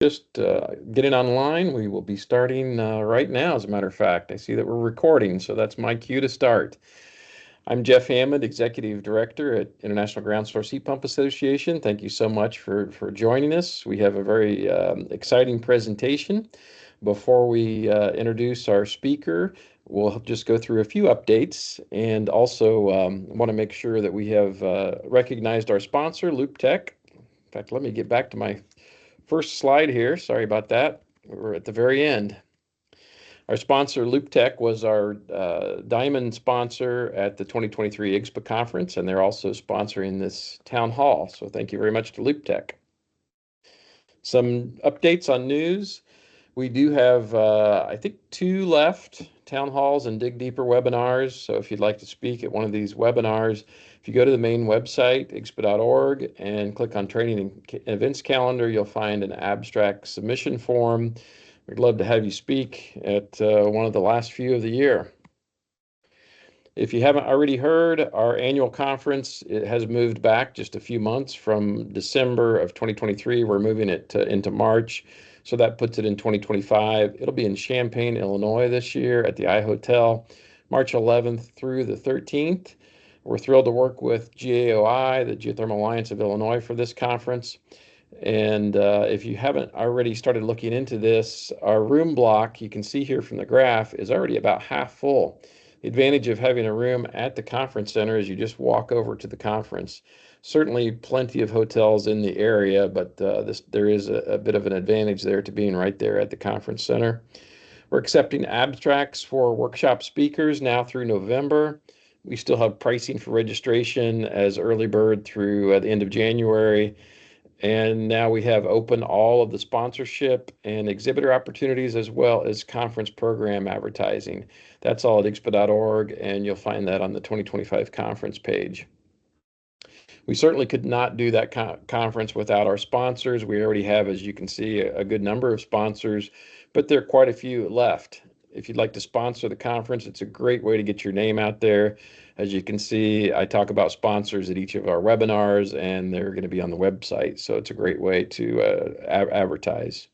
Just getting online. We will be starting right now, as a matter of fact. I see that we're recording, so that's my cue to start. I'm Jeff Hammond, Executive Director at International Ground Source Heat Pump Association. Thank you so much for joining us. We have a very exciting presentation. Before we introduce our speaker, we'll just go through a few updates and also want to make sure that we have recognized our sponsor, Loop Tech. In fact, let me get back to my first slide here. Sorry about that. We're at the very end. Our sponsor, LoopTech, was our diamond sponsor at the 2023 IGSHPA conference, and they're also sponsoring this town hall. So thank you very much to LoopTech. Some updates on news. We do have, I think, 2 left, town halls and Dig Deeper webinars. So if you'd like to speak at one of these webinars, if you go to the main website, IGSHPA.org, and click on Training and Events Calendar, you'll find an abstract submission form. We'd love to have you speak at one of the last few of the year. If you haven't already heard, our annual conference, it has moved back just a few months from December of 2023. We're moving it into March. So that puts it in 2025. It'll be in Champaign, Illinois this year at the iHotel, March 11th through the 13th. We're thrilled to work with GAOI, the Geothermal Alliance of Illinois, for this conference. And if you haven't already started looking into this, our room block, you can see here from the graph, is already about half full. The advantage of having a room at the conference center is you just walk over to the conference. Certainly plenty of hotels in the area, but there is a bit of an advantage there to being right there at the conference center. We're accepting abstracts for workshop speakers now through November. We still have pricing for registration as early bird through the end of January. And now we have open all of the sponsorship and exhibitor opportunities as well as conference program advertising. That's all at IGSHPA.org, and you'll find that on the 2025 conference page. We certainly could not do that conference without our sponsors. We already have, as you can see, a good number of sponsors, but there are quite a few left. If you'd like to sponsor the conference, it's a great way to get your name out there. As you can see, I talk about sponsors at each of our webinars, and they're going to be on the website. So it's a great way to advertise.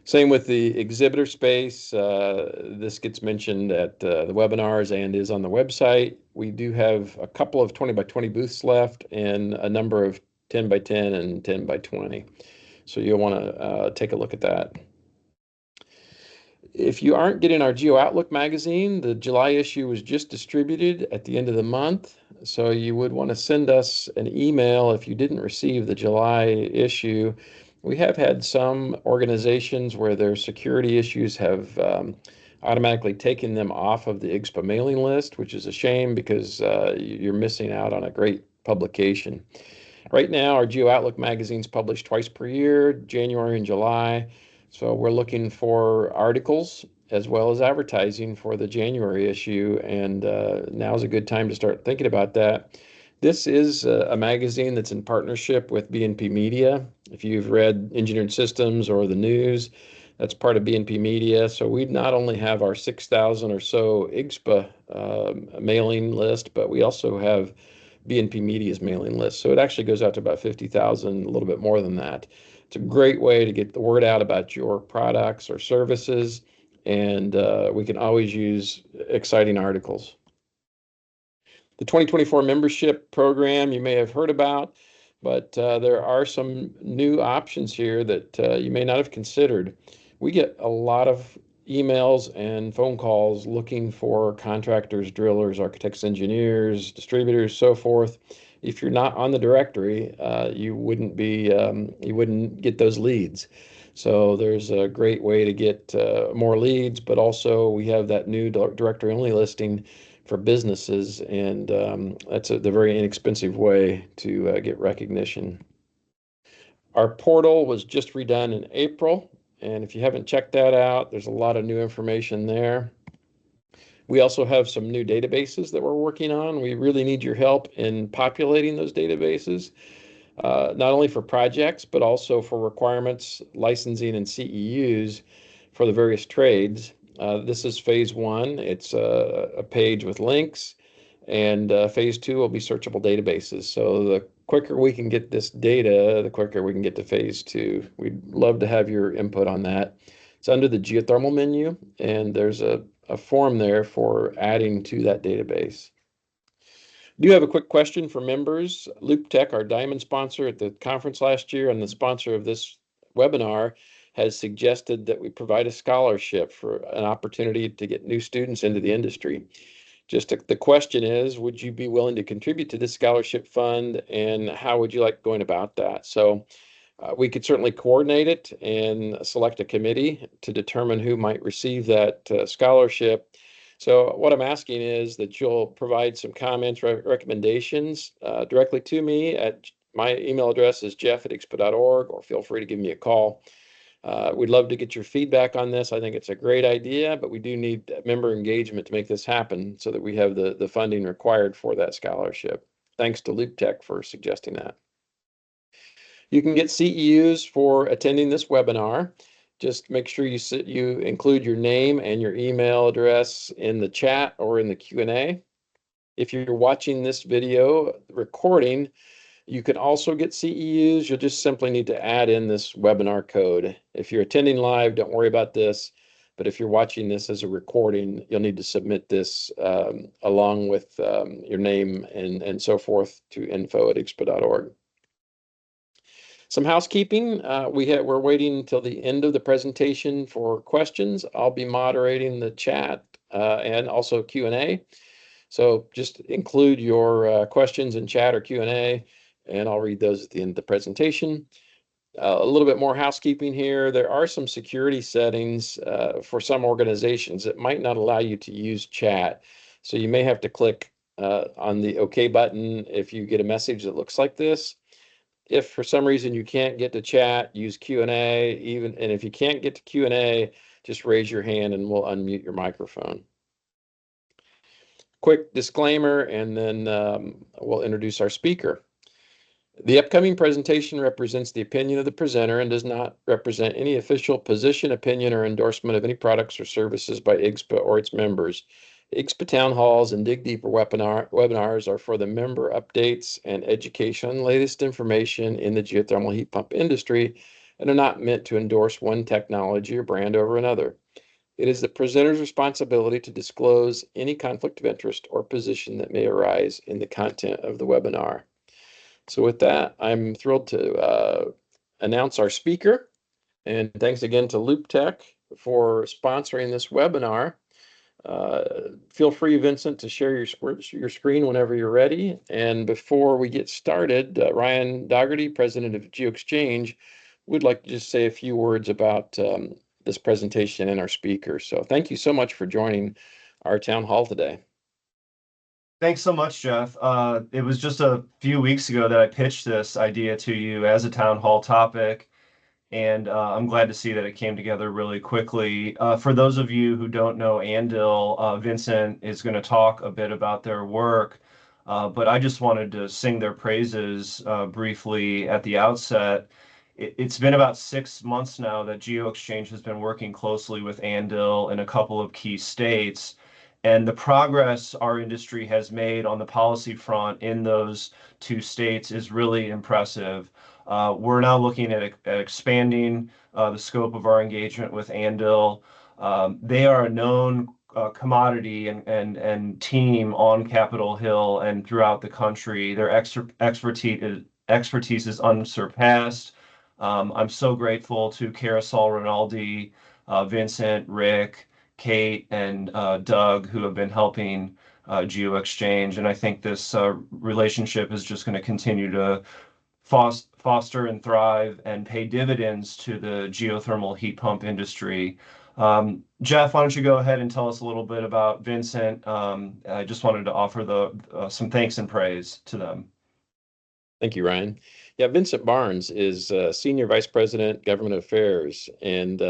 Same with the exhibitor space. This gets mentioned at the webinars and is on the website. We do have a couple of 20 by 20 booths left and a number of 10 by 10 and 10 by 20. So you'll want to take a look at that. If you aren't getting our Geo Outlook magazine, the July issue was just distributed at the end of the month. So you would want to send us an email if you didn't receive the July issue. We have had some organizations where their security issues have automatically taken them off of the IGSHPA mailing list, which is a shame because you're missing out on a great publication. Right now, our Geo Outlook magazine is published twice per year, January and July. So we're looking for articles as well as advertising for the January issue, and now is a good time to start thinking about that. This is a magazine that's in partnership with BNP Media. If you've read Engineered Systems or the news, that's part of BNP Media. So we not only have our 6,000 or so IGSHPA mailing list, but we also have BNP Media's mailing list. So it actually goes out to about 50,000, a little bit more than that. It's a great way to get the word out about your products or services, and we can always use exciting articles. The 2024 membership program you may have heard about, but there are some new options here that you may not have considered. We get a lot of emails and phone calls looking for contractors, drillers, architects, engineers, distributors, so forth. If you're not on the directory, you wouldn't get those leads. So there's a great way to get more leads, but also we have that new directory only listing for businesses, and that's the very inexpensive way to get recognition. Our portal was just redone in April, and if you haven't checked that out, there's a lot of new information there. We also have some new databases that we're working on. We really need your help in populating those databases, not only for projects, but also for requirements, licensing, and CEUs for the various trades. This is phase 1. It's a page with links, and phase 2 will be searchable databases. So the quicker we can get this data, the quicker we can get to phase two. We'd love to have your input on that. It's under the geothermal menu, and there's a form there for adding to that database. I do have a quick question for members. Loop Tech, our diamond sponsor at the conference last year and the sponsor of this webinar, has suggested that we provide a scholarship for an opportunity to get new students into the industry. The question is, would you be willing to contribute to this scholarship fund, and how would you like going about that? So we could certainly coordinate it and select a committee to determine who might receive that scholarship. So what I'm asking is that you'll provide some comments, recommendations directly to me. At my email address is jeff@IGSHPA.org, or feel free to give me a call. We'd love to get your feedback on this. I think it's a great idea, but we do need member engagement to make this happen so that we have the funding required for that scholarship. Thanks to Loop Tech for suggesting that. You can get CEUs for attending this webinar. Just make sure you include your name and your email address in the chat or in the Q&A. If you're watching this video recording, you can also get CEUs. You'll just simply need to add in this webinar code. If you're attending live, don't worry about this. But if you're watching this as a recording, you'll need to submit this along with your name and so forth to info@IGSHPA.org. Some housekeeping. We're waiting until the end of the presentation for questions. I'll be moderating the chat and also Q&A. So just include your questions in chat or Q&A, and I'll read those at the end of the presentation. A little bit more housekeeping here. There are some security settings for some organizations that might not allow you to use chat. So you may have to click on the OK button if you get a message that looks like this. If for some reason you can't get to chat, use Q&A. And if you can't get to Q&A, just raise your hand and we'll unmute your microphone. Quick disclaimer, and then we'll introduce our speaker. The upcoming presentation represents the opinion of the presenter and does not represent any official position, opinion, or endorsement of any products or services by IGSHPA or its members. IGSHPA town halls and Dig Deeper webinars are for the member updates and education on the latest information in the geothermal heat pump industry and are not meant to endorse one technology or brand over another. It is the presenter's responsibility to disclose any conflict of interest or position that may arise in the content of the webinar. So with that, I'm thrilled to announce our speaker. And thanks again to Loop Tech for sponsoring this webinar. Feel free, Vincent, to share your screen whenever you're ready. And before we get started, Ryan Dougherty, president of GeoExchange, would like to just say a few words about this presentation and our speaker. So thank you so much for joining our town hall today. Thanks so much, Jeff. It was just a few weeks ago that I pitched this idea to you as a town hall topic, and I'm glad to see that it came together really quickly. For those of you who don't know AnnDyl, Vincent is going to talk a bit about their work, but I just wanted to sing their praises briefly at the outset. It's been about 6 months now that GeoExchange has been working closely with AnnDyl in a couple of key states. And the progress our industry has made on the policy front in those 2 states is really impressive. We're now looking at expanding the scope of our engagement with AnnDyl. They are a known commodity and team on Capitol Hill and throughout the country. Their expertise is unsurpassed. I'm so grateful to Carousel Rinaldi, Vincent, Rick, Kate, and Doug, who have been helping GeoExchange. And I think this relationship is just going to continue to foster and thrive and pay dividends to the geothermal heat pump industry. Jeff, why don't you go ahead and tell us a little bit about Vincent? I just wanted to offer some thanks and praise to them. Thank you, Ryan. Yeah, Vincent Barnes is Senior Vice President, Government Affairs, and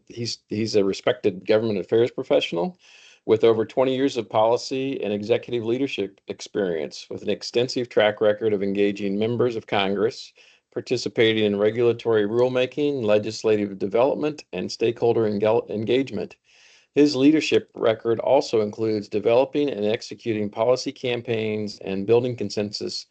he's a respected government affairs professional with over 20 years of policy and executive leadership experience, with an extensive track record of engaging members of Congress, participating in regulatory rulemaking, legislative development, and stakeholder engagement. His leadership record also includes developing and executing policy campaigns and building consensus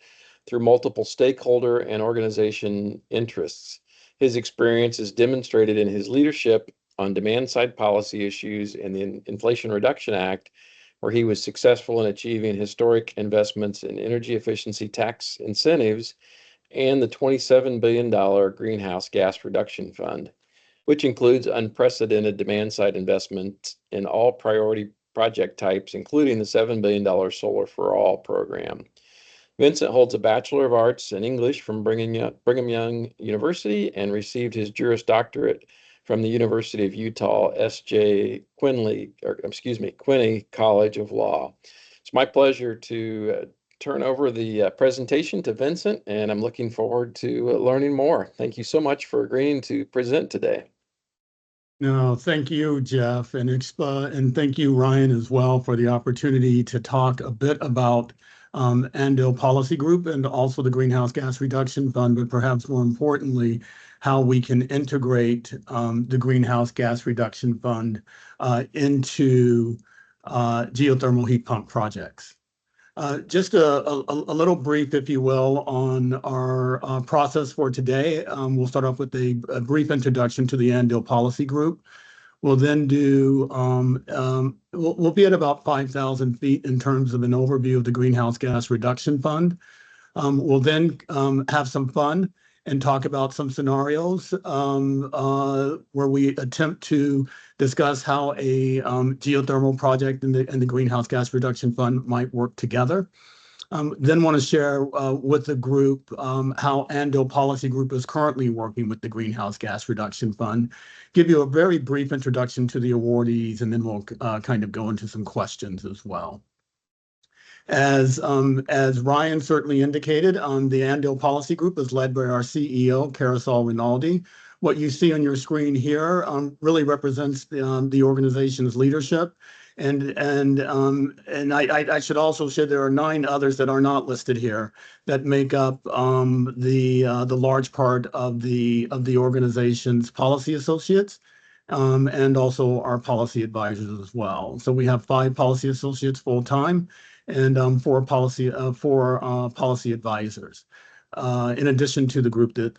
through multiple stakeholder and organization interests. His experience is demonstrated in his leadership on demand-side policy issues in the Inflation Reduction Act, where he was successful in achieving historic investments in energy efficiency tax incentives and the $27 billion Greenhouse Gas Reduction Fund, which includes unprecedented demand-side investment in all priority project types, including the $7 billion Solar for All program. Vincent holds a Bachelor of Arts in English from Brigham Young University and received his Juris Doctorate from the University of Utah S.J. Quinney College of Law. It's my pleasure to turn over the presentation to Vincent, and I'm looking forward to learning more. Thank you so much for agreeing to present today. No, thank you, Jeff, and thank you, Ryan, as well, for the opportunity to talk a bit about AnnDyl Policy Group and also the Greenhouse Gas Reduction Fund, but perhaps more importantly, how we can integrate the Greenhouse Gas Reduction Fund into geothermal heat pump projects. Just a little brief, if you will, on our process for today. We'll start off with a brief introduction to the AnnDyl Policy Group. We'll then do, we'll be at about 5,000 feet in terms of an overview of the Greenhouse Gas Reduction Fund. We'll then have some fun and talk about some scenarios where we attempt to discuss how a geothermal project and the Greenhouse Gas Reduction Fund might work together. Then want to share with the group how AnnDyl Policy Group is currently working with the Greenhouse Gas Reduction Fund, give you a very brief introduction to the awardees, and then we'll kind of go into some questions as well. As Ryan certainly indicated, the AnnDyl Policy Group is led by our CEO, Carousel Rinaldi. What you see on your screen here really represents the organization's leadership. And I should also say there are 9 others that are not listed here that make up the large part of the organization's policy associates. And also our policy advisors as well. So we have 5 policy associates full-time and 4 policy advisors, in addition to the group that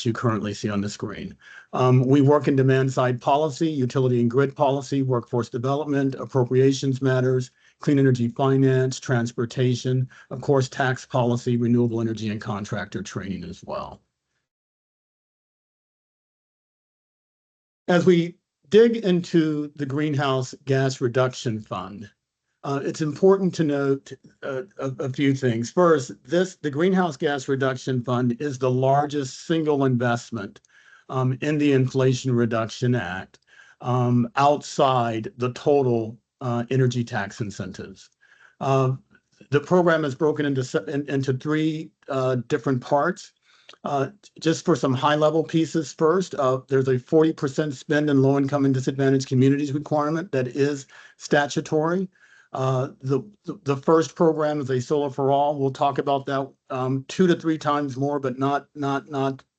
you currently see on the screen. We work in demand-side policy, utility and grid policy, workforce development, appropriations matters, clean energy finance, transportation, of course, tax policy, renewable energy, and contractor training as well. As we dig into the Greenhouse Gas Reduction Fund, it's important to note a few things. First, the Greenhouse Gas Reduction Fund is the largest single investment in the Inflation Reduction Act outside the total energy tax incentives. The program is broken into 3 different parts. Just for some high-level pieces first, there's a 40% spend in low-income and disadvantaged communities requirement that is statutory. The first program is a Solar for All. We'll talk about that 2 to 3 times more, but not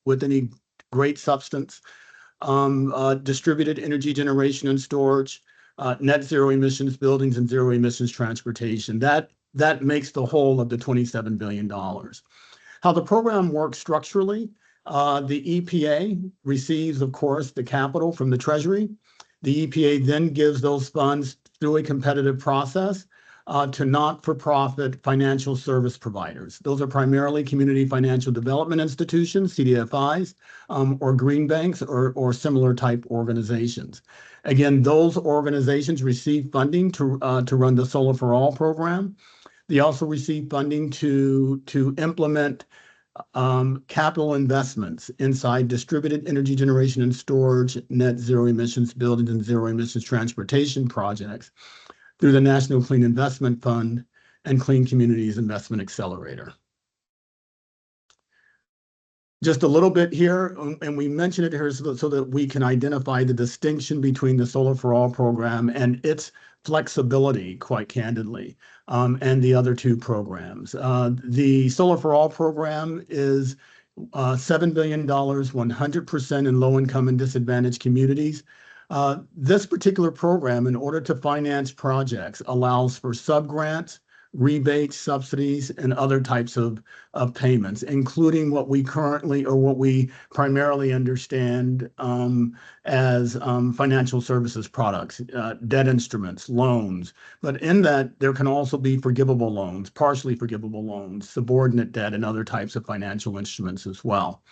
with any great substance. Distributed energy generation and storage, net zero emissions buildings, and zero emissions transportation. That makes the whole of the $27 billion. How the program works structurally, the EPA receives, of course, the capital from the Treasury. The EPA then gives those funds through a competitive process to not-for-profit financial service providers. Those are primarily community financial development institutions, CDFIs, or green banks or similar type organizations. Again, those organizations receive funding to run the Solar for All program. They also receive funding to implement capital investments inside distributed energy generation and storage, net zero emissions buildings, and zero emissions transportation projects through the National Clean Investment Fund and Clean Communities Investment Accelerator. Just a little bit here, and we mention it here so that we can identify the distinction between the Solar for All program and its flexibility, quite candidly, and the other 2 programs. The Solar for All program is $7 billion, 100% in low-income and disadvantaged communities. This particular program, in order to finance projects, allows for subgrants, rebates, subsidies, and other types of payments, including what we currently or what we primarily understand as financial services products, debt instruments, loans. But in that, there can also be forgivable loans, partially forgivable loans, subordinate debt, and other types of financial instruments as well.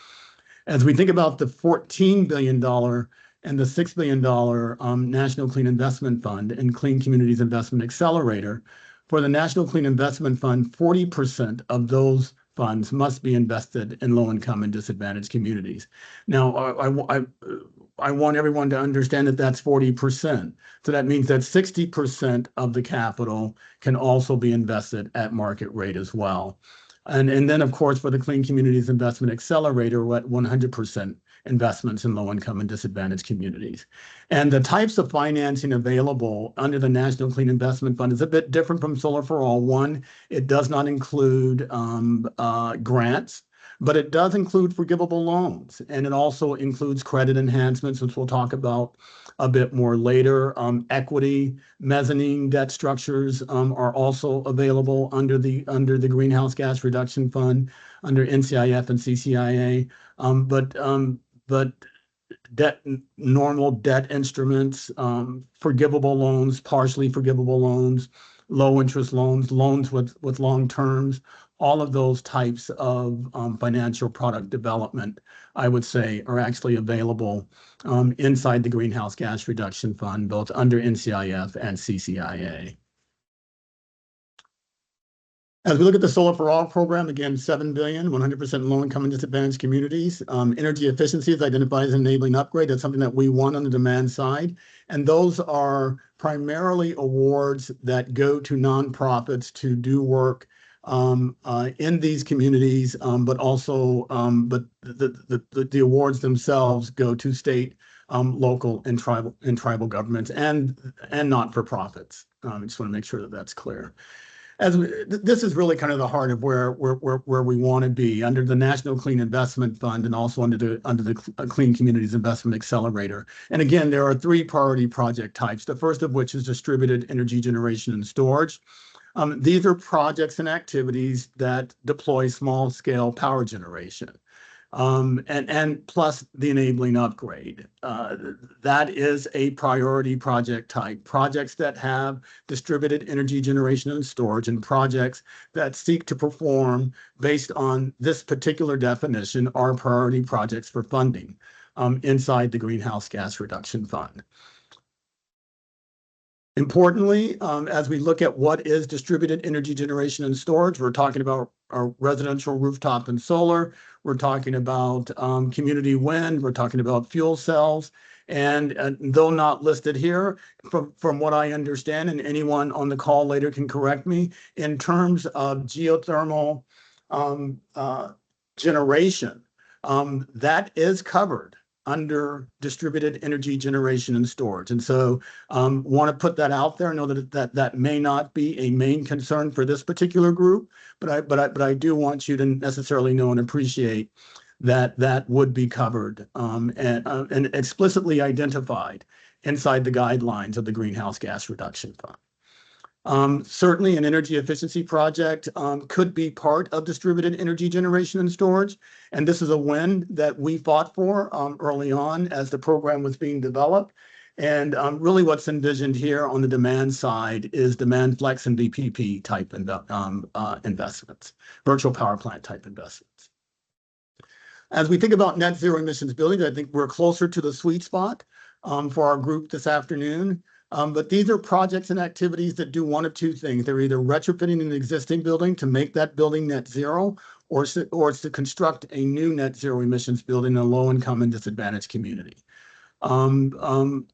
As we think about the $14 billion and the $6 billion National Clean Investment Fund and Clean Communities Investment Accelerator, for the National Clean Investment Fund, 40% of those funds must be invested in low-income and disadvantaged communities. Now, I want everyone to understand that that's 40%. So that means that 60% of the capital can also be invested at market rate as well. And then, of course, for the Clean Communities Investment Accelerator, we're at 100% investments in low-income and disadvantaged communities. And the types of financing available under the National Clean Investment Fund is a bit different from Solar for All. One, it does not include grants, but it does include forgivable loans. And it also includes credit enhancements, which we'll talk about a bit more later. Equity, mezzanine debt structures are also available under the Greenhouse Gas Reduction Fund, under NCIF and CCIA. But normal debt instruments, forgivable loans, partially forgivable loans, low interest loans, loans with long terms, all of those types of financial product development, I would say, are actually available inside the Greenhouse Gas Reduction Fund, both under NCIF and CCIA. As we look at the Solar for All program, again, $7 billion, 100% low-income and disadvantaged communities. Energy efficiency is identified as an enabling upgrade. That's something that we want on the demand side. And those are primarily awards that go to nonprofits to do work in these communities, but also the awards themselves go to state, local, and tribal governments and not-for-profits. I just want to make sure that that's clear. This is really kind of the heart of where we want to be under the National Clean Investment Fund and also under the Clean Communities Investment Accelerator. And again, there are 3 priority project types. The first of which is distributed energy generation and storage. These are projects and activities that deploy small-scale power generation. And plus the enabling upgrade. That is a priority project type. Projects that have distributed energy generation and storage, and projects that seek to perform based on this particular definition are priority projects for funding inside the Greenhouse Gas Reduction Fund. Importantly, as we look at what is distributed energy generation and storage, we're talking about our residential rooftop and solar. We're talking about community wind. We're talking about fuel cells. And though not listed here, from what I understand, and anyone on the call later can correct me, in terms of geothermal generation, that is covered under distributed energy generation and storage. And so want to put that out there. I know that may not be a main concern for this particular group, but I do want you to necessarily know and appreciate that would be covered and explicitly identified inside the guidelines of the Greenhouse Gas Reduction Fund. Certainly an energy efficiency project could be part of distributed energy generation and storage. And this is a win that we fought for early on as the program was being developed. And really what's envisioned here on the demand side is demand flex and VPP type investments, virtual power plant type investments. As we think about net zero emissions buildings, I think we're closer to the sweet spot for our group this afternoon. But these are projects and activities that do one of 2 things. They're either retrofitting an existing building to make that building net zero, or it's to construct a new net zero emissions building in a low-income and disadvantaged community.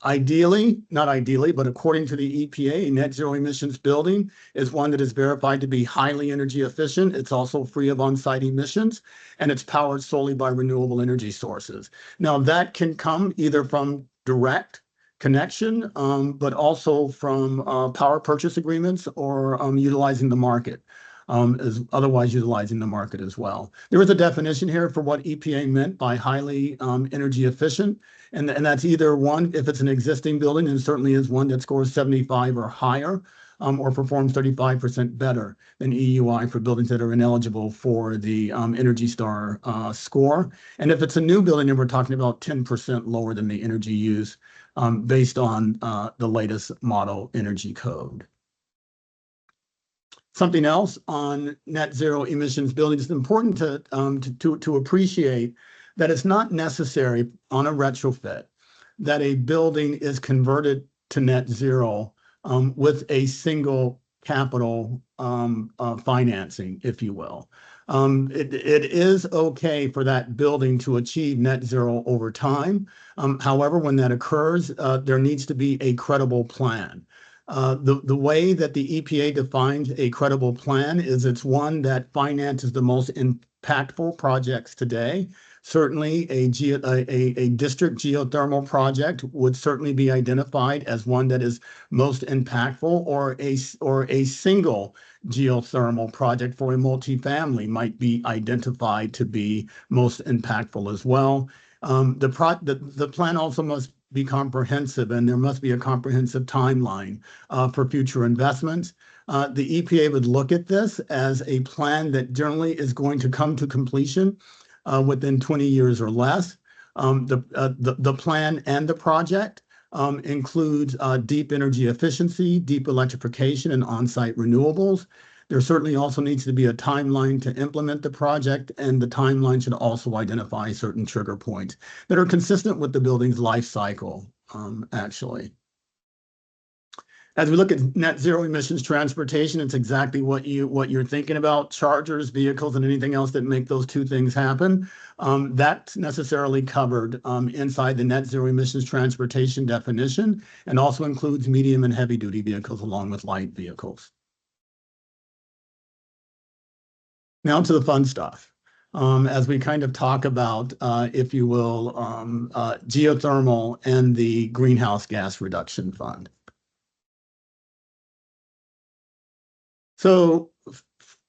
Ideally, not ideally, but according to the EPA, a net zero emissions building is one that is verified to be highly energy efficient. It's also free of on-site emissions, and it's powered solely by renewable energy sources. Now, that can come either from direct connection, but also from power purchase agreements or utilizing the market, otherwise utilizing the market as well. There is a definition here for what EPA meant by highly energy efficient, and that's either one, if it's an existing building, and certainly is one that scores 75 or higher, or performs 35% better than EUI for buildings that are ineligible for the Energy Star score. And if it's a new building, then we're talking about 10% lower than the energy use based on the latest model energy code. Something else on net zero emissions buildings, it's important to appreciate that it's not necessary on a retrofit that a building is converted to net zero with a single capital financing, if you will. It is okay for that building to achieve net zero over time. However, when that occurs, there needs to be a credible plan. The way that the EPA defines a credible plan is it's one that finances the most impactful projects today. Certainly, a district geothermal project would certainly be identified as one that is most impactful, or a single geothermal project for a multifamily might be identified to be most impactful as well. The plan also must be comprehensive, and there must be a comprehensive timeline for future investments. The EPA would look at this as a plan that generally is going to come to completion within 20 years or less. The plan and the project includes deep energy efficiency, deep electrification, and on-site renewables. There certainly also needs to be a timeline to implement the project, and the timeline should also identify certain trigger points that are consistent with the building's life cycle, actually. As we look at net zero emissions transportation, it's exactly what you're thinking about: chargers, vehicles, and anything else that make those two things happen. That's necessarily covered inside the net zero emissions transportation definition, and also includes medium and heavy duty vehicles along with light vehicles. Now to the fun stuff. As we kind of talk about, if you will, geothermal and the greenhouse gas reduction fund. So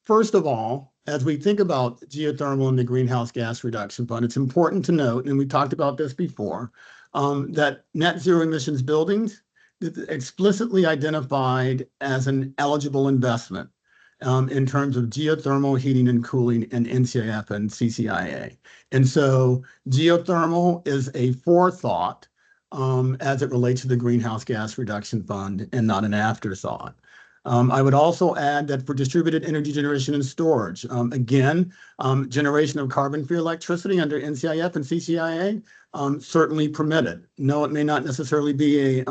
first of all, as we think about geothermal and the greenhouse gas reduction fund, it's important to note, and we talked about this before, that net zero emissions buildings explicitly identified as an eligible investment in terms of geothermal heating and cooling and NCIF and CCIA. And so geothermal is a forethought as it relates to the greenhouse gas reduction fund and not an afterthought. I would also add that for distributed energy generation and storage, again, generation of carbon-free electricity under NCIF and CCIA certainly permitted. No, it may not necessarily be a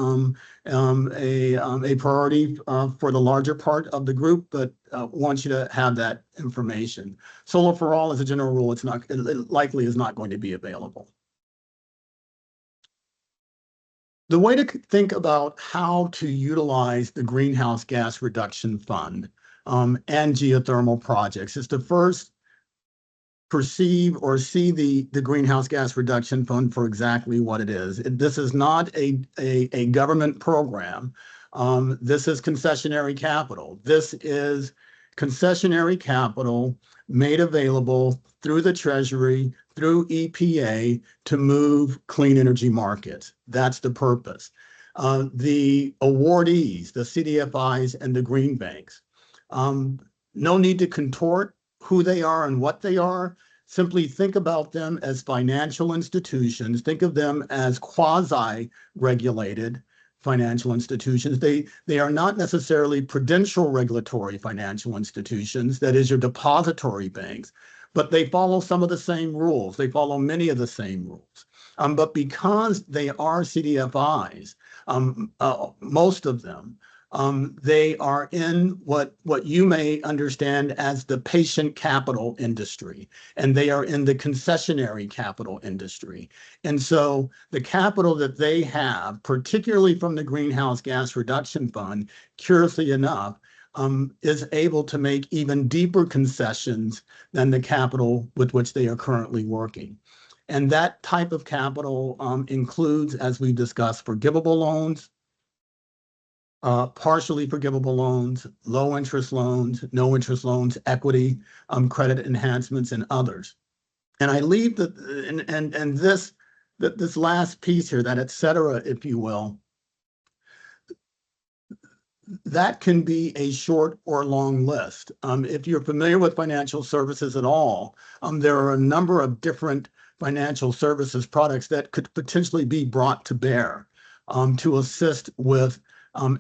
priority for the larger part of the group, but want you to have that information. Solar for all, as a general rule, it likely is not going to be available. The way to think about how to utilize the greenhouse gas reduction fund and geothermal projects is to first perceive or see the greenhouse gas reduction fund for exactly what it is. This is not a government program. This is concessionary capital. This is concessionary capital made available through the Treasury, through EPA, to move clean energy markets. That's the purpose. The awardees, the CDFIs and the green banks, no need to contort who they are and what they are. Simply think about them as financial institutions. Think of them as quasi-regulated financial institutions. They are not necessarily prudential regulatory financial institutions, that is your depository banks, but they follow some of the same rules. They follow many of the same rules. But because they are CDFIs, most of them, they are in what you may understand as the patient capital industry, and they are in the concessionary capital industry. And so the capital that they have, particularly from the Greenhouse Gas Reduction Fund, curiously enough, is able to make even deeper concessions than the capital with which they are currently working. And that type of capital includes, as we discussed, forgivable loans, partially forgivable loans, low interest loans, no interest loans, equity, credit enhancements, and others. And I leave this last piece here, that et cetera, if you will. that can be a short or long list. If you're familiar with financial services at all, there are a number of different financial services products that could potentially be brought to bear to assist with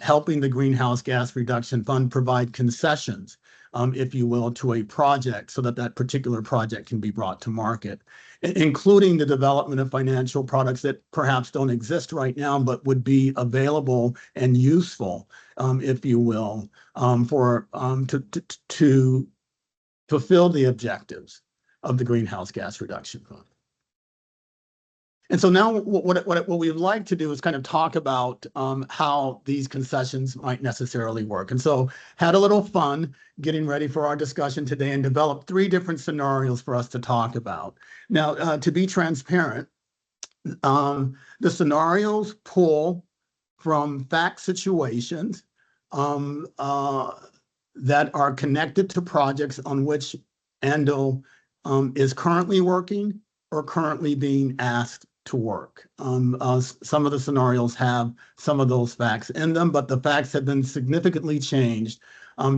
helping the Greenhouse Gas Reduction Fund provide concessions, if you will, to a project so that that particular project can be brought to market, including the development of financial products that perhaps don't exist right now, but would be available and useful, if you will, to fulfill the objectives of the Greenhouse Gas Reduction Fund. And so now what we'd like to do is kind of talk about how these concessions might necessarily work. And so had a little fun getting ready for our discussion today and developed 3 different scenarios for us to talk about. Now, to be transparent, the scenarios pull from fact situations that are connected to projects on which AnnDyl is currently working or currently being asked to work. Some of the scenarios have some of those facts in them, but the facts have been significantly changed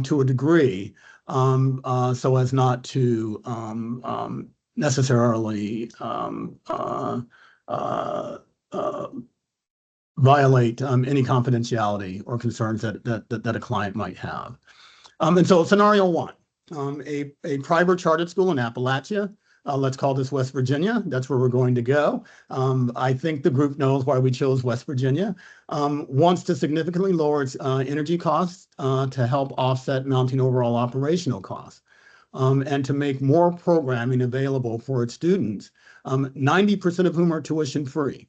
to a degree so as not to necessarily violate any confidentiality or concerns that a client might have. And so scenario 1, a private chartered school in Appalachia, let's call this West Virginia. That's where we're going to go. I think the group knows why we chose West Virginia. Wants to significantly lower its energy costs to help offset mounting overall operational costs. And to make more programming available for its students, 90% of whom are tuition free.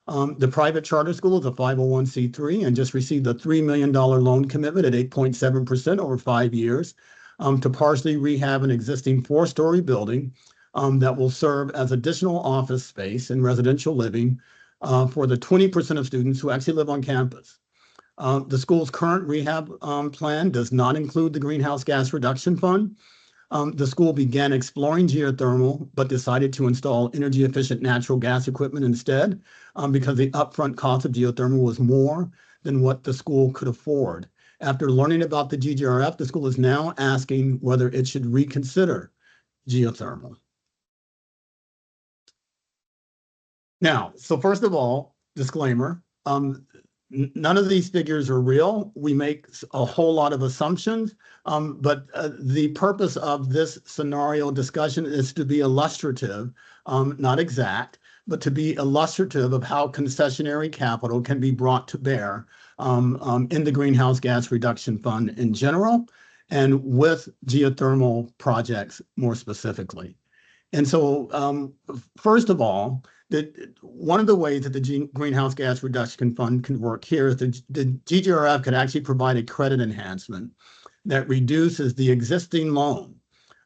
The private charter school is a 501c3 and just received a $3 million loan commitment at 8.7% over 5 years to partially rehab an existing 4-story building that will serve as additional office space and residential living for the 20% of students who actually live on campus. The school's current rehab plan does not include the Greenhouse Gas Reduction Fund. The school began exploring geothermal, but decided to install energy efficient natural gas equipment instead because the upfront cost of geothermal was more than what the school could afford. After learning about the GGRF, the school is now asking whether it should reconsider geothermal. Now, so first of all, disclaimer, none of these figures are real. We make a whole lot of assumptions, but the purpose of this scenario discussion is to be illustrative, not exact, but to be illustrative of how concessionary capital can be brought to bear in the Greenhouse Gas Reduction Fund in general, and with geothermal projects more specifically. And so, first of all, one of the ways that the Greenhouse Gas Reduction Fund can work here is the GGRF could actually provide a credit enhancement that reduces the existing loan,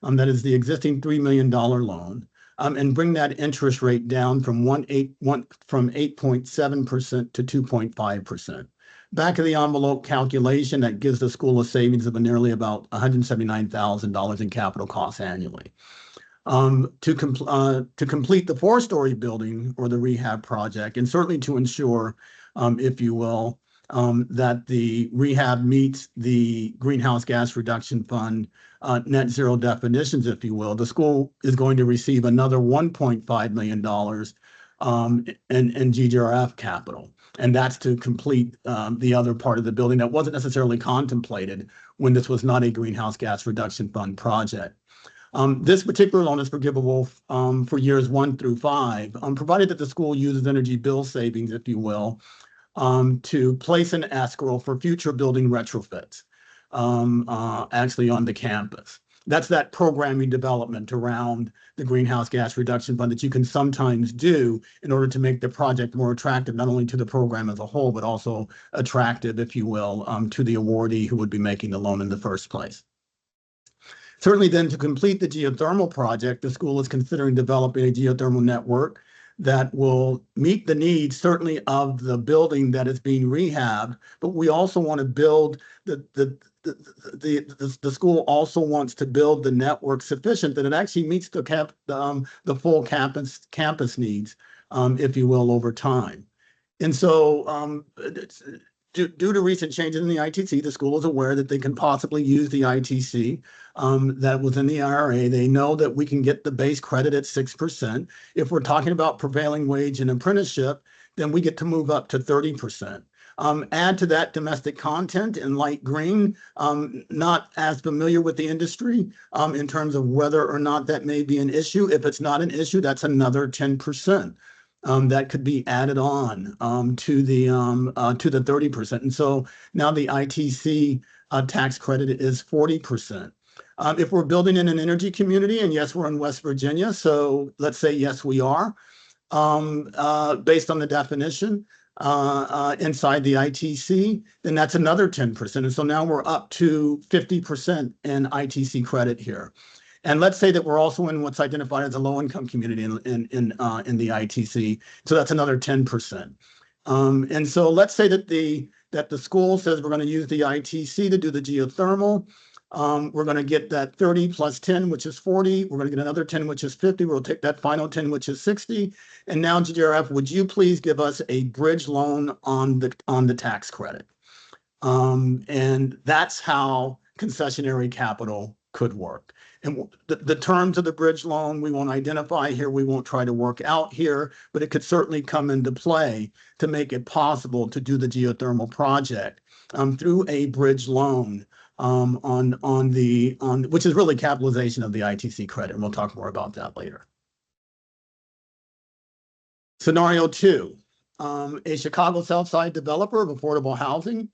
that is the existing $3 million loan, and bring that interest rate down from 8.7% to 2.5%. Back of the envelope calculation, that gives the school a savings of nearly about $179,000 in capital costs annually. To complete the 4-story building or the rehab project, and certainly to ensure, if you will, that the rehab meets the Greenhouse Gas Reduction Fund net zero definitions, if you will, the school is going to receive another $1.5 million in GGRF capital. And that's to complete the other part of the building that wasn't necessarily contemplated when this was not a Greenhouse Gas Reduction Fund project. This particular loan is forgivable for years 1 through 5, provided that the school uses energy bill savings, if you will, to place an escrow for future building retrofits, actually on the campus. That's that programming development around the Greenhouse Gas Reduction Fund that you can sometimes do in order to make the project more attractive, not only to the program as a whole, but also attractive, if you will, to the awardee who would be making the loan in the first place. Certainly then, to complete the geothermal project, the school is considering developing a geothermal network that will meet the needs certainly of the building that is being rehabbed, but we also want to build the school also wants to build the network sufficient that it actually meets the full campus needs, if you will, over time. And so due to recent changes in the ITC, the school is aware that they can possibly use the ITC that was in the IRA. They know that we can get the base credit at 6%. If we're talking about prevailing wage and apprenticeship, then we get to move up to 30%. Add to that domestic content in light green, not as familiar with the industry in terms of whether or not that may be an issue. If it's not an issue, that's another 10%. That could be added on to the 30%. And so now the ITC tax credit is 40%. If we're building in an energy community, and yes, we're in West Virginia, so let's say yes, we are, based on the definition inside the ITC, then that's another 10%. And so now we're up to 50% in ITC credit here. And let's say that we're also in what's identified as a low-income community in the ITC, so that's another 10%. And so let's say that the school says we're going to use the ITC to do the geothermal. We're going to get that 30 plus 10, which is 40. We're going to get another 10, which is 50. We'll take that final 10, which is 60. And now, GDRF, would you please give us a bridge loan on the tax credit? And that's how concessionary capital could work. And the terms of the bridge loan, we won't identify here. We won't try to work out here, but it could certainly come into play to make it possible to do the geothermal project through a bridge loan which is really capitalization of the ITC credit. And we'll talk more about that later. Scenario 2, a Chicago Southside developer of affordable housing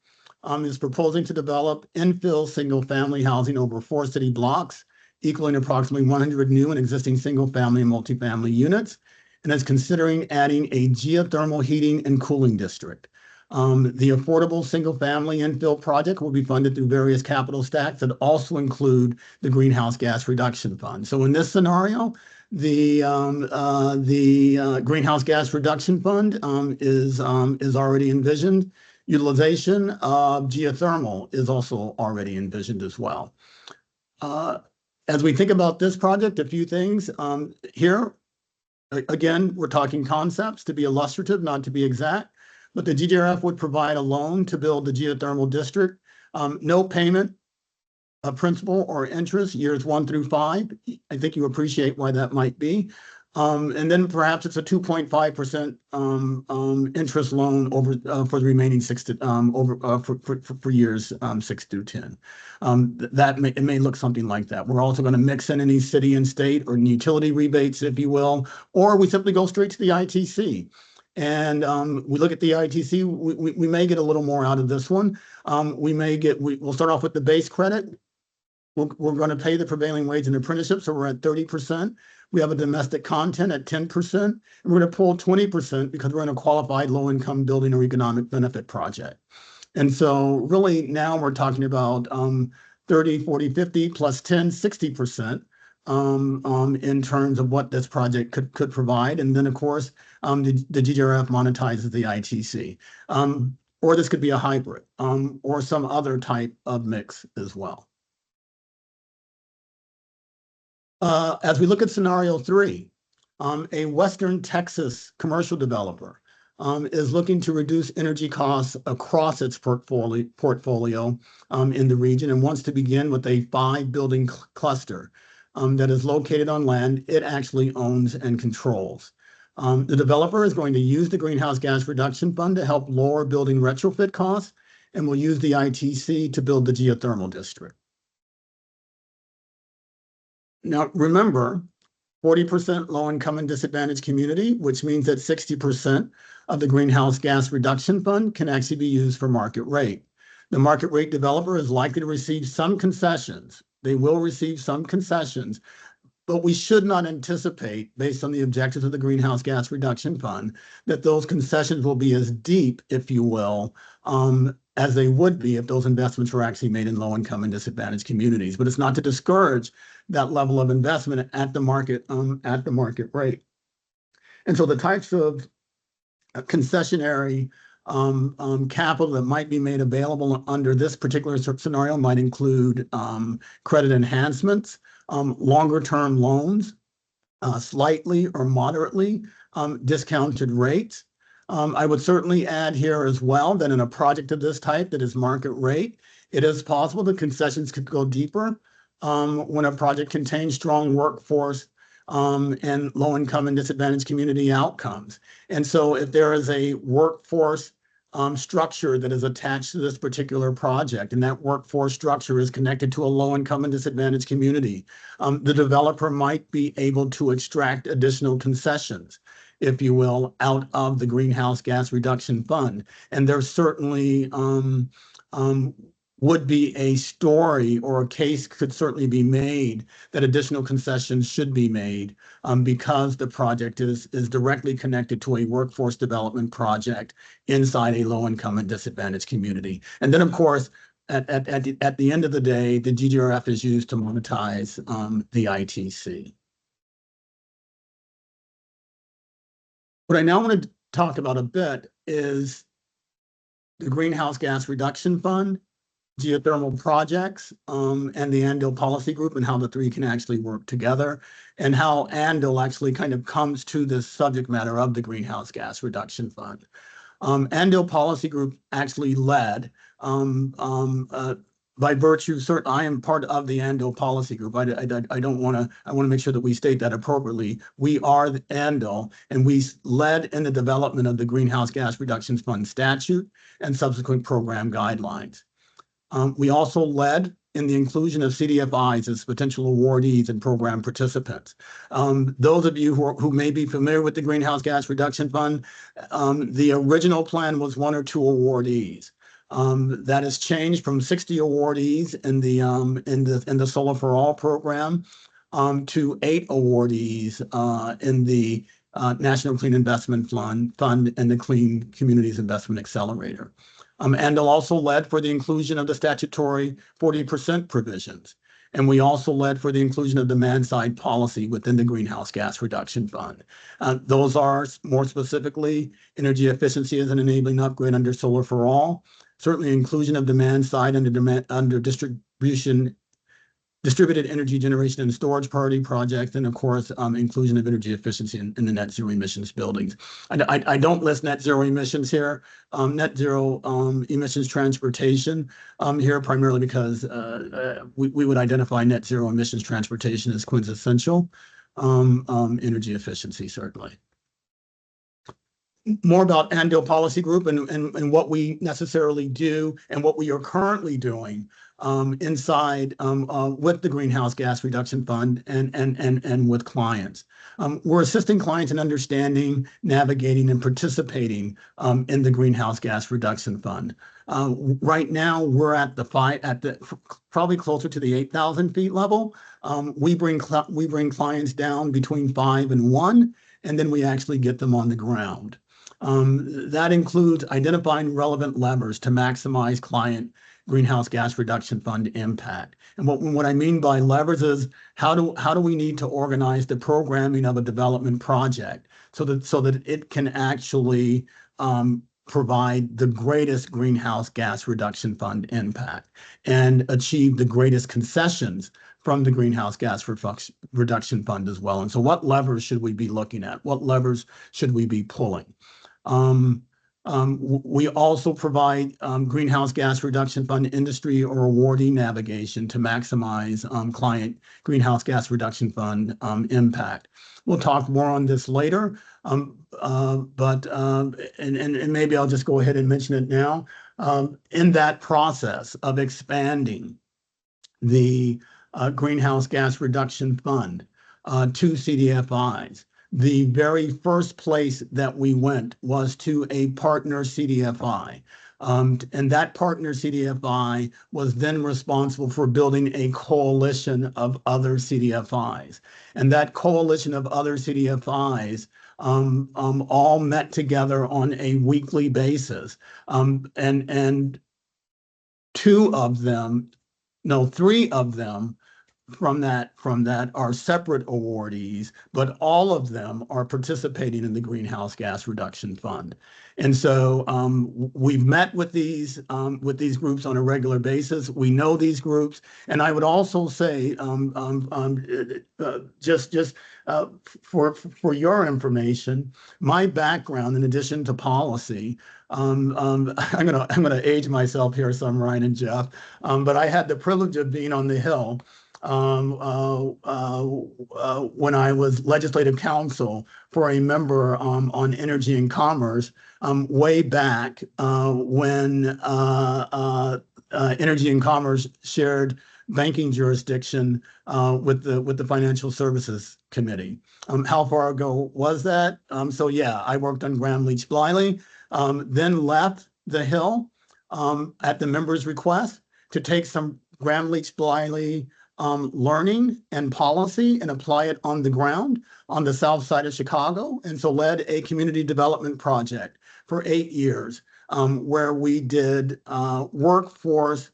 is proposing to develop infill single-family housing over 4 city blocks, equaling approximately 100 new and existing single-family and multifamily units, and is considering adding a geothermal heating and cooling district. The affordable single-family infill project will be funded through various capital stacks that also include the Greenhouse Gas Reduction Fund. So in this scenario, the Greenhouse Gas Reduction Fund is already envisioned. Utilization of geothermal is also already envisioned as well. As we think about this project, a few things here. Again, we're talking concepts to be illustrative, not to be exact. But the GDRF would provide a loan to build the geothermal district. No payment of principal or interest years 1 through 5. I think you appreciate why that might be. And then perhaps it's a 2.5% interest loan over for the remaining 6 to for years 6 through 10. It may look something like that. We're also going to mix in any city and state or utility rebates, if you will, or we simply go straight to the ITC. And we look at the ITC, we may get a little more out of this one. We'll start off with the base credit. We're going to pay the prevailing wage and apprenticeship, so we're at 30%. We have a domestic content at 10%, and we're going to pull 20% because we're in a qualified low-income building or economic benefit project. And so really now we're talking about 30, 40, 50 plus 10, 60%. In terms of what this project could provide. And then, of course, the GDRF monetizes the ITC. Or this could be a hybrid or some other type of mix as well. As we look at scenario 3, a Western Texas commercial developer is looking to reduce energy costs across its portfolio in the region and wants to begin with a 5-building cluster that is located on land it actually owns and controls. The developer is going to use the Greenhouse Gas Reduction Fund to help lower building retrofit costs and will use the ITC to build the geothermal district. Now, remember, 40% low-income and disadvantaged community, which means that 60% of the Greenhouse Gas Reduction Fund can actually be used for market rate. The market rate developer is likely to receive some concessions. They will receive some concessions, but we should not anticipate, based on the objectives of the Greenhouse Gas Reduction Fund, that those concessions will be as deep, if you will, as they would be if those investments were actually made in low-income and disadvantaged communities. But it's not to discourage that level of investment at the market rate. And so the types of concessionary capital that might be made available under this particular scenario might include credit enhancements, longer-term loans, slightly or moderately discounted rates, I would certainly add here as well that in a project of this type that is market rate, it is possible that concessions could go deeper when a project contains strong workforce and low-income and disadvantaged community outcomes. And so if there is a workforce structure that is attached to this particular project, and that workforce structure is connected to a low-income and disadvantaged community, the developer might be able to extract additional concessions, if you will, out of the Greenhouse Gas Reduction Fund. And there certainly would be a story, or a case could certainly be made that additional concessions should be made because the project is directly connected to a workforce development project inside a low-income and disadvantaged community. And then, of course, at the end of the day, the GGRF is used to monetize the ITC. What I now want to talk about a bit is the Greenhouse Gas Reduction Fund, geothermal projects, and the AnnDyl policy group, and how the three can actually work together, and how AnnDyl actually kind of comes to this subject matter of the Greenhouse Gas Reduction Fund. AnnDyl policy group actually led, by virtue, I am part of the AnnDyl policy group. I want to make sure that we state that appropriately. We are the AnnDyl, and we led in the development of the Greenhouse Gas Reduction Fund statute and subsequent program guidelines. We also led in the inclusion of CDFIs as potential awardees and program participants. Those of you who may be familiar with the Greenhouse Gas Reduction Fund, the original plan was 1 or 2 awardees. That has changed from 60 awardees in the Solar for All program to 8 awardees in the National Clean Investment Fund and the Clean Communities Investment Accelerator. AnnDyl also led for the inclusion of the statutory 40% provisions. And we also led for the inclusion of demand-side policy within the Greenhouse Gas Reduction Fund. Those are, more specifically, energy efficiency as an enabling upgrade under Solar for All, certainly inclusion of demand-side under distributed energy generation and storage priority projects, and of course, inclusion of energy efficiency in the net zero emissions buildings. I don't list net zero emissions here, net zero emissions transportation here, primarily because we would identify net zero emissions transportation as quintessential energy efficiency, certainly. More about AnnDyl Policy Group and what we necessarily do and what we are currently doing inside with the Greenhouse Gas Reduction Fund and with clients. We're assisting clients in understanding, navigating, and participating in the Greenhouse Gas Reduction Fund. Right now, we're at probably closer to the 8,000 feet level. We bring clients down between 5 and 1, and then we actually get them on the ground. That includes identifying relevant levers to maximize client Greenhouse Gas Reduction Fund impact. And what I mean by levers is how do we need to organize the programming of a development project so that it can actually provide the greatest Greenhouse Gas Reduction Fund impact and achieve the greatest concessions from the Greenhouse Gas Reduction Fund as well. And so what levers should we be looking at? What levers should we be pulling? We also provide Greenhouse Gas Reduction Fund industry or awardee navigation to maximize client Greenhouse Gas Reduction Fund impact. We'll talk more on this later, but maybe I'll just go ahead and mention it now. In that process of expanding the Greenhouse Gas Reduction Fund to CDFIs, the very first place that we went was to a partner CDFI. And that partner CDFI was then responsible for building a coalition of other CDFIs. And that coalition of other CDFIs all met together on a weekly basis. And three of them from that are separate awardees, but all of them are participating in the Greenhouse Gas Reduction Fund. And so we've met with these groups on a regular basis. We know these groups, and I would also say, just for your information, my background, in addition to policy, I'm gonna age myself here some, Ryan and Jeff, but I had the privilege of being on the Hill when I was legislative counsel for a member on energy and commerce way back when energy and commerce shared banking jurisdiction with the Financial Services Committee. How far ago was that? So yeah, I worked on Graham Leach Bliley, then left the Hill at the member's request to take some Graham Leach Bliley learning and policy and apply it on the ground on the south side of Chicago. And so led a community development project for 8 years where we did workforce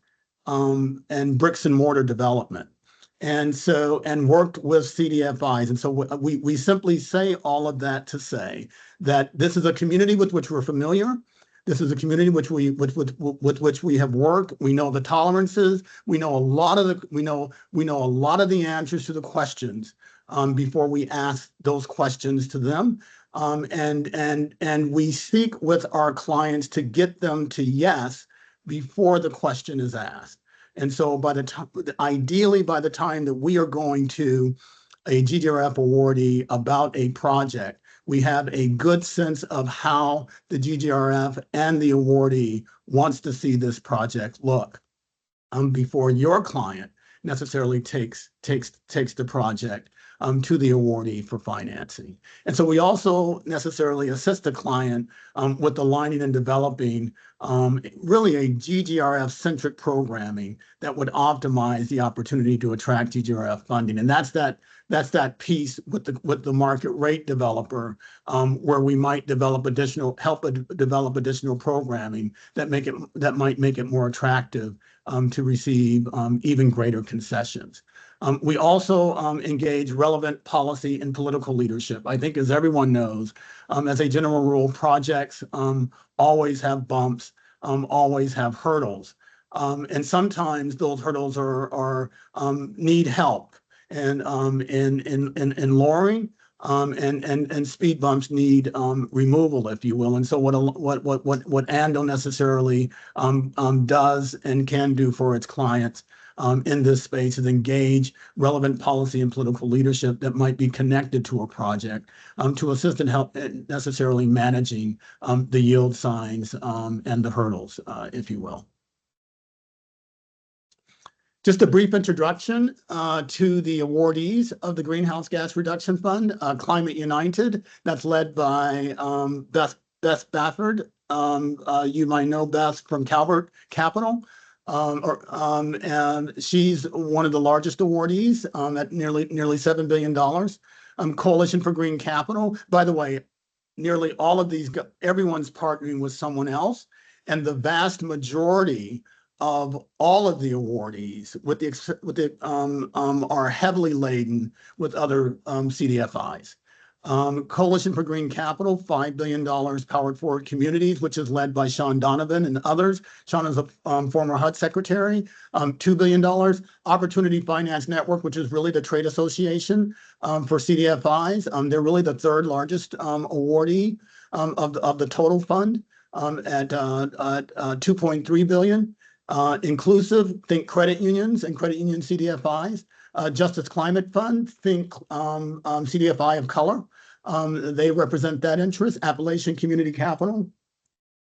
and bricks and mortar development. And worked with CDFIs. And so we simply say all of that to say that this is a community with which we're familiar. This is a community with which we have worked. We know the tolerances. We know a lot of the answers to the questions before we ask those questions to them. And we seek with our clients to get them to yes before the question is asked. And so ideally by the time that we are going to a GGRF awardee about a project, we have a good sense of how the GGRF and the awardee wants to see this project look before your client necessarily takes the project to the awardee for financing. And so we also necessarily assist the client with aligning and developing really a GGRF-centric programming that would optimize the opportunity to attract GGRF funding. And that's that piece with the market rate developer where we might develop additional programming that might make it more attractive to receive even greater concessions. We also engage relevant policy and political leadership. I think, as everyone knows, as a general rule, projects always have bumps, always have hurdles. And sometimes those hurdles are need help and in lowering, and speed bumps need removal, if you will. And so what AnnDyl necessarily does and can do for its clients in this space is engage relevant policy and political leadership that might be connected to a project to assist and help necessarily managing the yield signs and the hurdles, if you will. Just a brief introduction to the awardees of the Greenhouse Gas Reduction Fund, Climate United, that's led by Beth Bafford. You might know Beth from Calvert Capital. And she's one of the largest awardees at nearly $7 billion. Coalition for Green Capital. By the way, nearly all of these, everyone's partnering with someone else, and the vast majority of all of the awardees are heavily laden with other CDFIs. Coalition for Green Capital, $5 billion powered forward communities, which is led by Sean Donovan and others. Sean is a former HUD secretary. $2 billion. Opportunity Finance Network, which is really the trade association for CDFIs. They're really the third largest awardee of the total fund at $2.3 billion. Inclusive, think credit unions and credit union CDFIs. Justice Climate Fund, think CDFI of color. They represent that interest. Appalachian Community Capital,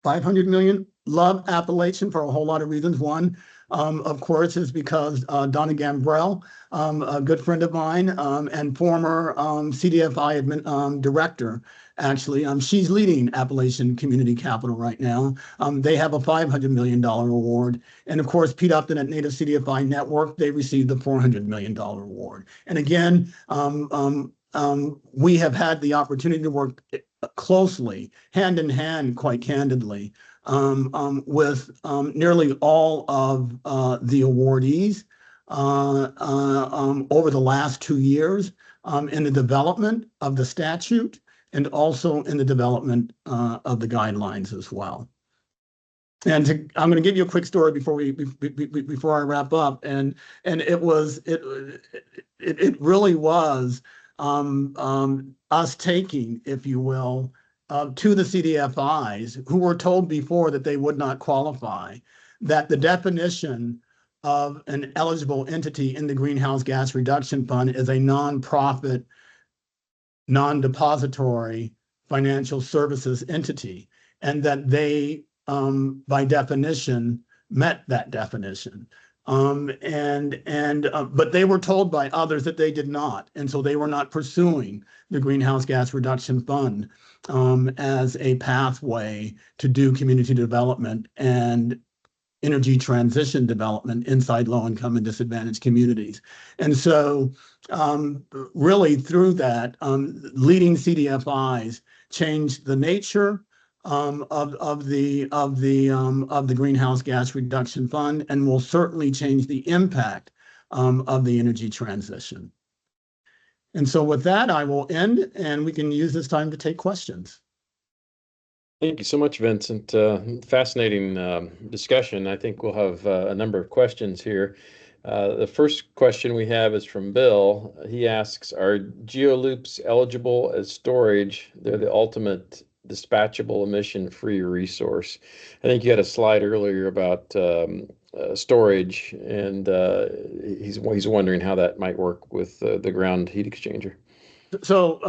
$500 million. Love Appalachian for a whole lot of reasons. One, of course, is because Donna Gambrell, a good friend of mine and former CDFI director, actually, she's leading Appalachian Community Capital right now. They have a $500 million award. And of course, Pete Upton at Native CDFI Network, they received the $400 million award. And again, we have had the opportunity to work closely, hand in hand, quite candidly, with nearly all of the awardees over the last 2 years in the development of the statute and also in the development of the guidelines as well. And I'm going to give you a quick story before I wrap up. And it really was us taking, if you will, to the CDFIs who were told before that they would not qualify, that the definition of an eligible entity in the Greenhouse Gas Reduction Fund is a nonprofit, non-depository financial services entity, and that they by definition, met that definition. But they were told by others that they did not. And so they were not pursuing the Greenhouse Gas Reduction Fund as a pathway to do community development and energy transition development inside low-income and disadvantaged communities. And so really through that, leading CDFIs changed the nature of the Greenhouse Gas Reduction Fund, and will certainly change the impact of the energy transition. And so with that, I will end, and we can use this time to take questions. Thank you so much, Vincent. Fascinating discussion. I think we'll have a number of questions here. The first question we have is from Bill. He asks, are geoloops eligible as storage? They're the ultimate dispatchable emission-free resource. I think you had a slide earlier about storage, and he's wondering how that might work with the ground heat exchanger. So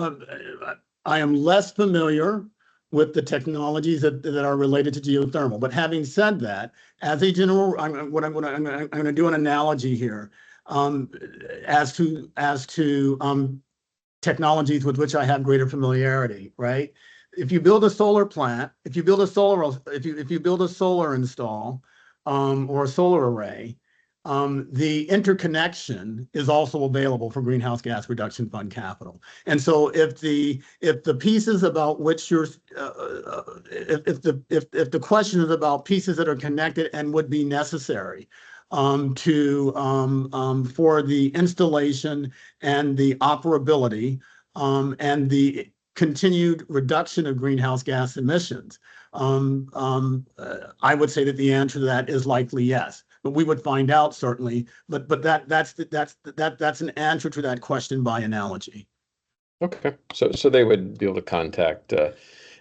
I am less familiar with the technologies that are related to geothermal. But having said that, as a general, I'm going to do an analogy here as to technologies with which I have greater familiarity, right? If you build a solar plant, if you build a solar install or a solar array, the interconnection is also available for Greenhouse Gas Reduction Fund capital. And so if the pieces about which you're if the question is about pieces that are connected and would be necessary for the installation and the operability and the continued reduction of greenhouse gas emissions, I would say that the answer to that is likely yes. But we would find out certainly. But that's an answer to that question by analogy. Okay, so they would be able to contact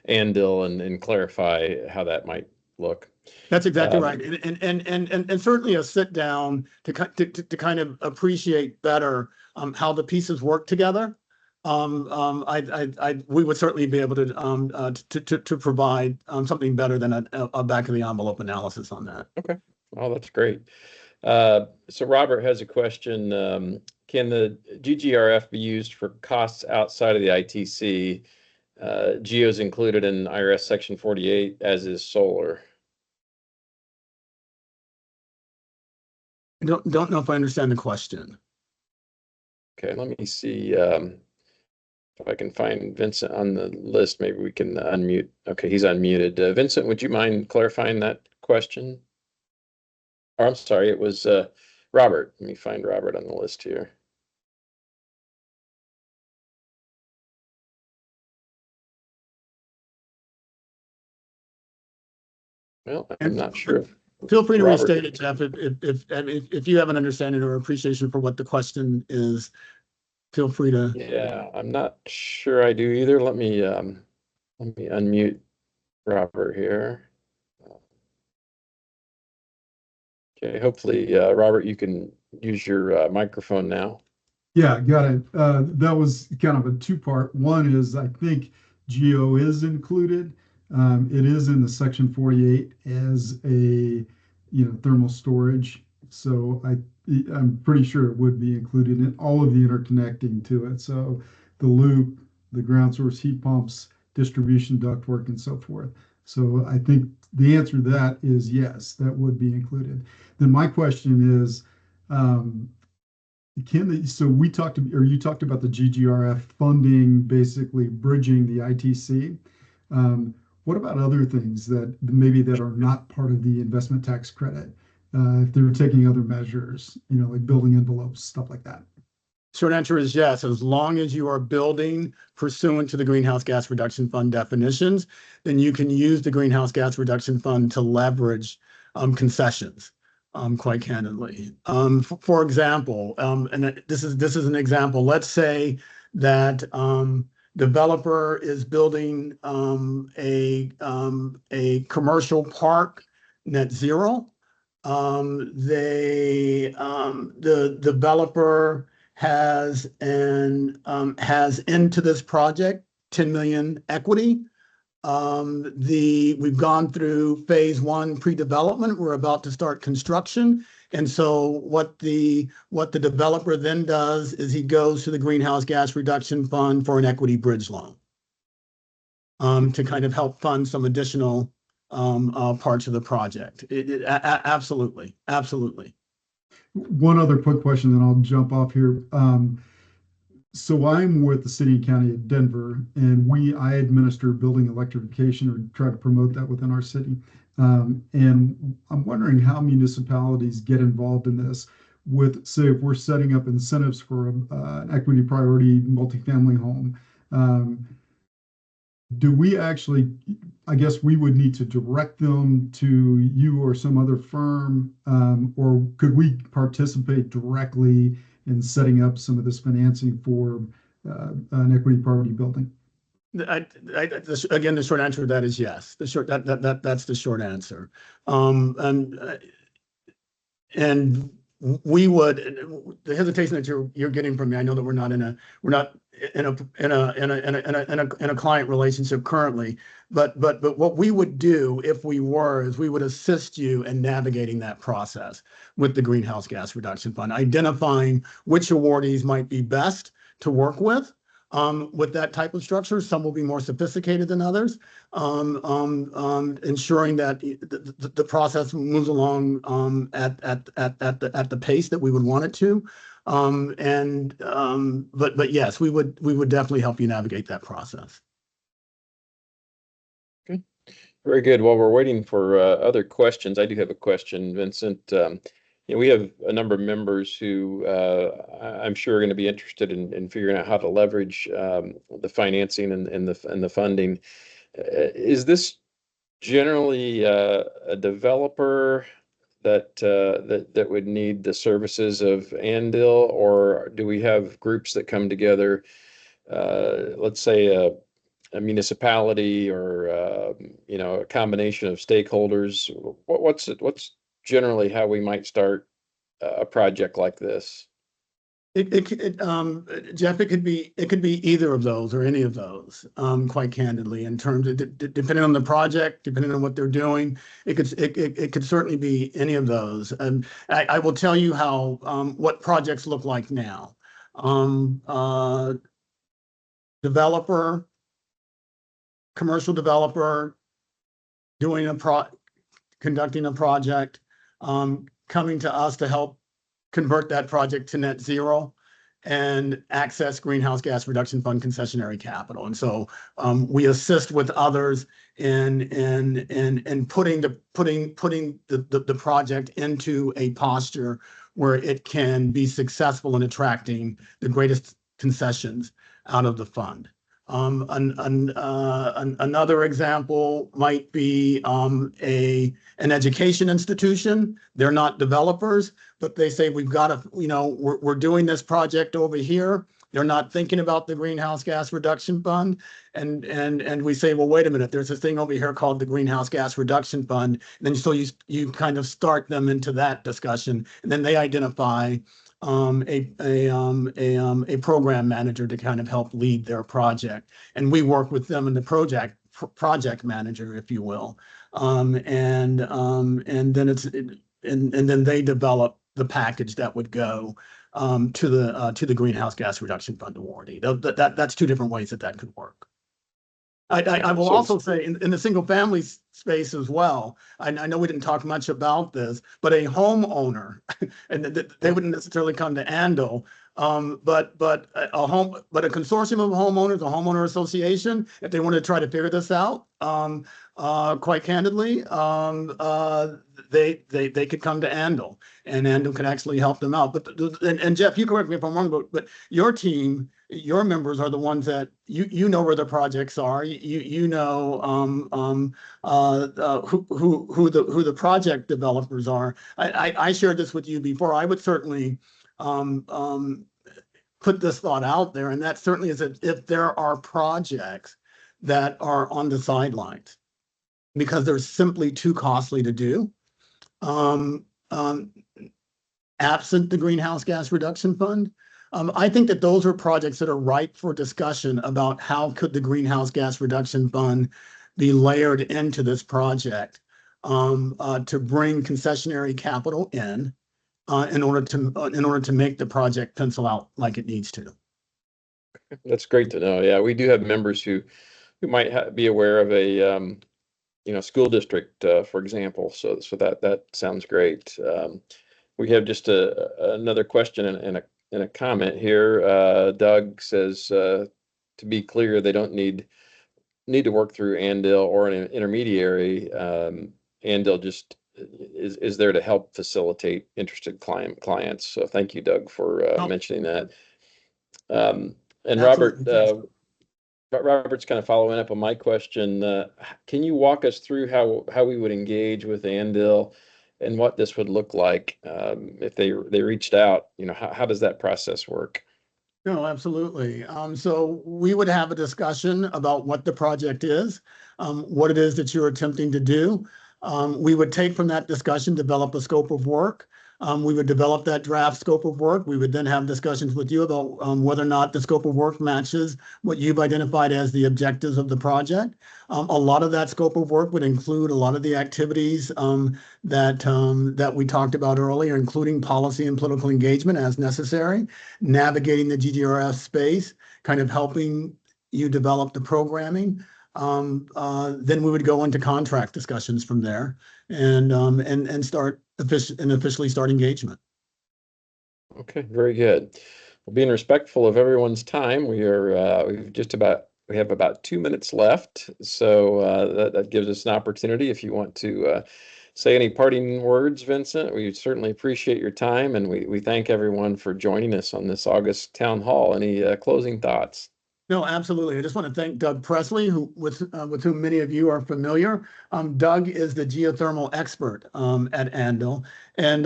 AnnDyl and clarify how that might look. That's exactly right, and certainly a sit down to kind of appreciate better how the pieces work together. We would certainly be able to provide something better than a back of the envelope analysis on that. Okay, well, that's great. So Robert has a question. Can the GGRF be used for costs outside of the ITC? GEOs included in IRS Section 48, as is solar. I don't know if I understand the question. Okay, let me see if I can find Vincent on the list. Maybe we can unmute. Okay, he's unmuted. Vincent, would you mind clarifying that question? Or I'm sorry, it was Robert. Let me find Robert on the list here. Well, I'm not sure. Feel free to Robert, restate it, Jeff, if you have an understanding or appreciation for what the question is. Feel free to. Yeah, I'm not sure I do either. Let me unmute Robert here. Okay, hopefully, Robert, you can use your microphone now. Yeah, got it. That was kind of a two-part. One is I think GEO is included. It is in the Section 48 as a thermal storage. So I'm pretty sure it would be included in all of the interconnecting to it. So the loop, the ground source heat pumps, distribution ductwork, and so forth. So I think the answer to that is yes, that would be included. Then my question is, so you talked about the GGRF funding, basically bridging the ITC. What about other things that maybe that are not part of the investment tax credit if they're taking other measures, like building envelopes, stuff like that. Short answer is yes, as long as you are building pursuant to the Greenhouse Gas Reduction Fund definitions, then you can use the Greenhouse Gas Reduction Fund to leverage concessions, quite candidly. For example, and this is an example. Let's say that developer is building a commercial park net zero. The developer has into this project 10 million equity. We've gone through phase 1 pre-development. We're about to start construction. And so what the developer then does is he goes to the Greenhouse Gas Reduction Fund for an equity bridge loan to kind of help fund some additional parts of the project. Absolutely. One other quick question, then I'll jump off here. So I'm with the city and county of Denver, and I administer building electrification or try to promote that within our city. And I'm wondering how municipalities get involved in this with, say, if we're setting up incentives for an equity priority multifamily home. Do we actually, I guess we would need to direct them to you or some other firm, or could we participate directly in setting up some of this financing for an equity priority building? Again, the short answer to that is yes. That's the short answer. And we would, the hesitation that you're getting from me, I know that we're not in a client relationship currently, but what we would do if we were is we would assist you in navigating that process with the Greenhouse Gas Reduction Fund, identifying which awardees might be best to work with that type of structure. Some will be more sophisticated than others, ensuring that the process moves along at the pace that we would want it to. But yes, we would definitely help you navigate that process. Okay, very good. While we're waiting for other questions, I do have a question, Vincent. We have a number of members who I'm sure are going to be interested in figuring out how to leverage the financing and the funding. Is this generally a developer that would need the services of AnnDyl, or do we have groups that come together? Let's say a municipality or a combination of stakeholders. What's generally how we might start a project like this? Jeff, it could be either of those or any of those, quite candidly, in terms of depending on the project, depending on what they're doing, it could certainly be any of those. And I will tell you how what projects look like now. Developer, commercial developer, conducting a project, coming to us to help convert that project to net zero and access Greenhouse Gas Reduction Fund concessionary capital. And so we assist with others in putting the project into a posture where it can be successful in attracting the greatest concessions out of the fund. Another example might be an education institution. They're not developers, but they say we've got to, we're doing this project over here. They're not thinking about the Greenhouse Gas Reduction Fund, and we say, well, wait a minute. There's this thing over here called the Greenhouse Gas Reduction Fund. And then so you kind of start them into that discussion, and then they identify a program manager to kind of help lead their project, and we work with them in the project manager, if you will, and then they develop the package that would go to the Greenhouse Gas Reduction Fund awardee. That's two different ways that could work. I will also say in the single family space as well, I know we didn't talk much about this, but a homeowner, and they wouldn't necessarily come to AnnDyl, But a consortium of homeowners, a homeowner association, if they want to try to figure this out, quite candidly, they could come to AnnDyl, and AnnDyl could actually help them out. But and Jeff, you correct me if I'm wrong, but your team, your members are the ones that you know where the projects are. You know who the project developers are. I shared this with you before. I would certainly put this thought out there, and that certainly is if there are projects that are on the sidelines because they're simply too costly to do. Absent the greenhouse gas reduction fund, I think that those are projects that are ripe for discussion about how could the greenhouse gas reduction fund be layered into this project to bring concessionary capital in order to make the project pencil out like it needs to. That's great to know. Yeah, we do have members who might be aware of a school district, for example. So that sounds great. We have just another question and a comment here. Doug says, to be clear, they don't need to work through AnnDyl or an intermediary. AnnDyl just is there to help facilitate interested clients. So thank you, Doug, for mentioning that. And Robert's kind of following up on my question. Can you walk us through how we would engage with AnnDyl and what this would look like if they reached out? How does that process work? No, absolutely. So we would have a discussion about what the project is, what it is that you're attempting to do. We would take from that discussion, develop a scope of work. We would develop that draft scope of work. We would then have discussions with you about whether or not the scope of work matches what you've identified as the objectives of the project. A lot of that scope of work would include a lot of the activities that we talked about earlier, including policy and political engagement as necessary, navigating the GGRF space, kind of helping you develop the programming. Then we would go into contract discussions from there and start officially start engagement. Okay, very good. Well, being respectful of everyone's time, we have about 2 minutes left. So that gives us an opportunity. If you want to say any parting words, Vincent, we certainly appreciate your time, and we thank everyone for joining us on this August town hall. Any closing thoughts? No, absolutely. I just want to thank Doug Presley, with whom many of you are familiar. Doug is the geothermal expert at AnnDyl, and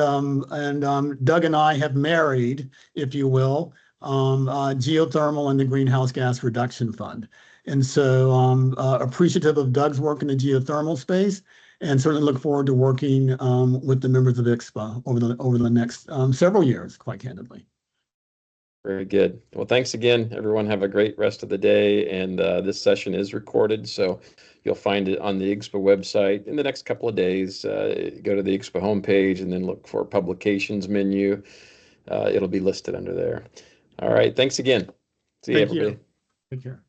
Doug and I have married, if you will, geothermal and the Greenhouse Gas Reduction Fund. And so appreciative of Doug's work in the geothermal space, and certainly look forward to working with the members of IGSHPA over the next several years, quite candidly. Very good. Well, thanks again, everyone. Have a great rest of the day. And this session is recorded, so you'll find it on the IGSHPA website in the next couple of days. Go to the IGSHPA homepage and then look for publications menu. It'll be listed under there. All right. Thanks again. See you, everybody. Take care.